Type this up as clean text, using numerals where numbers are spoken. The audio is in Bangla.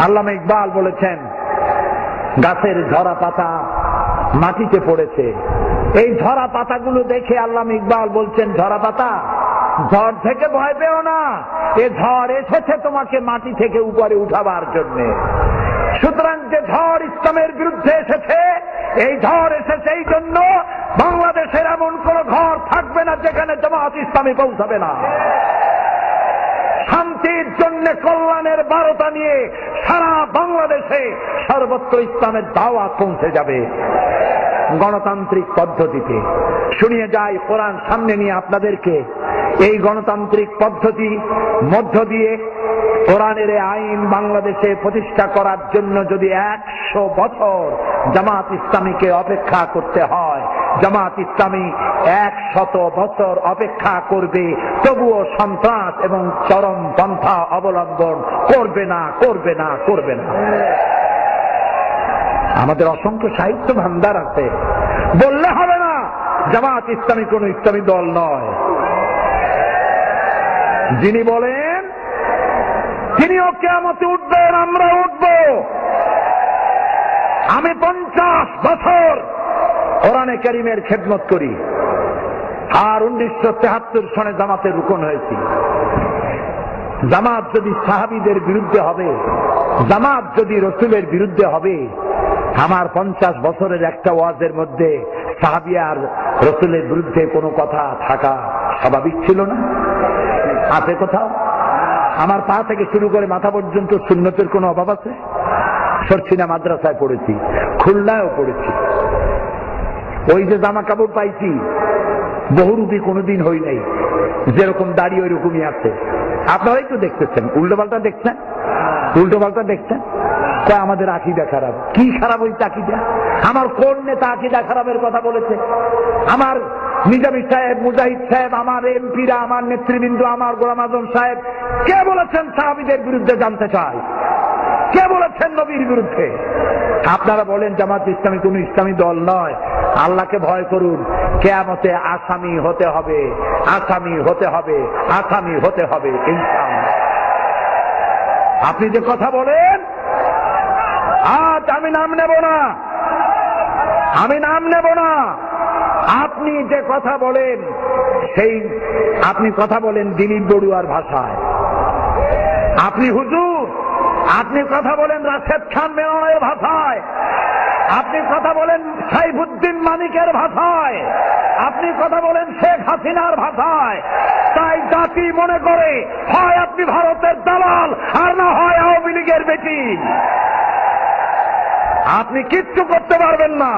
আল্লামা ইকবাল বলেছেন, গাছের ঝরা পাতা মাটিতে পড়েছে। এই ঝরা পাতাগুলো দেখে আল্লামা ইকবাল বলছেন, ঝরা পাতা, ঝড় থেকে ভয় পেও না, এ ঝড় এসেছে তোমাকে মাটি থেকে উপরে উঠাবার জন্য। সুতরাং যে ঝড় ইসলামের বিরুদ্ধে এসেছে, এই ঝড় এসেছে এই জন্য বাংলাদেশের এমন কোন ঘর থাকবে না যেখানে জামাত ইসলামী পৌঁছাবে না। শান্তির জন্য কল্যাণের বার্তা নিয়ে সারা বাংলাদেশে সর্বত্র ইসলামের দাওয়াত পৌঁছে যাবে গণতান্ত্রিক পদ্ধতিতে। শুনিয়ে যাই কোরআন সামনে নিয়ে আপনাদেরকে, এই গণতান্ত্রিক পদ্ধতি মধ্য দিয়ে কোরআনের আইন বাংলাদেশে প্রতিষ্ঠা করার জন্য যদি 100 বছর জামাত ইসলামীকে অপেক্ষা করতে হয়, জামাত ইসলামী 100 বছর অপেক্ষা করবে, তবুও সন্ত্রাস এবং চরম পন্থা অবলম্বন করবে না, করবে না, করবে না। আমাদের অসংখ্য সাহিত্য ভান্ডার আছে, বললে হবে না জামাত ইসলামী কোন ইসলামী দল নয়। যিনি বলেন তিনিও কিয়ামতে উঠবেন, আমরা উঠব। আমি 50 বছর কোরআনে কারীমের খেদমত করি, আর 1973 সনে জামাতে রুকন হয়েছি। জামাত যদি সাহাবীদের বিরুদ্ধে হবে, জামাত যদি রসুলের বিরুদ্ধে হবে, আমার 50 বছরের একটা ওয়াজের মধ্যে সাহাবী আর রসুলের বিরুদ্ধে কোনো কথা থাকা স্বাভাবিক ছিল না? আছে কোথাও? আমার পা থেকে শুরু করে মাথা পর্যন্ত সুন্নতের কোনো অভাব আছে? সরছিনা মাদ্রাসায় পড়েছি, খুলনায়ও পড়েছি। ওই যে জামা কাপড় পাইছি বহুরূপী কোনোদিন হই নাই, যেরকম দাড়ি ওই রকমই আছে। আপনারাই তো দেখতেছেন, উল্টো পাল্টা দেখছেন, উল্টো পাল্টা দেখছেন। আমাদের আকীদা খারাপ। কি খারাপ হইছে আকীদা? আমার কোন নেতা আকীদা খারাপের কথা বলেছে? আমার নিজামী সাহেব, মুজাহিদ সাহেব, আমার এমপিরা, আমার নেতৃবৃন্দ, আমার গোলাম আজম সাহেব কে বলেছেন সাহাবীদের বিরুদ্ধে? জানতে চাই, কে বলেছেন নবীর বিরুদ্ধে? আপনারা বলেন জামাত ইসলামী কোন ইসলামী দল নয়। আল্লাহকে ভয় করুন, কিয়ামতে আসামি হতে হবে, আসামি হতে হবে, আসামি হতে হবে ইনশাআল্লাহ। আপনি যে কথা বলেন, আজ আমি নাম নেব না, আমি নাম নেব না। আপনি যে কথা বলেন, সেই আপনি কথা বলেন দিলীপ বড়ুয়ার ভাষায়। আপনি হুজুর, আপনি কথা বলেন রাশেদ খান মেননের ভাষায়, আপনি কথা বলেন সাইফুদ্দিন মানিকের ভাষায়, আপনি কথা বলেন শেখ হাসিনার ভাষায়। তাই জাতি মনে করে হয় আপনি ভারতের দালাল, আর না হয় আওয়ামী লীগের বেটি। আপনি কিচ্ছু করতে পারবেন না।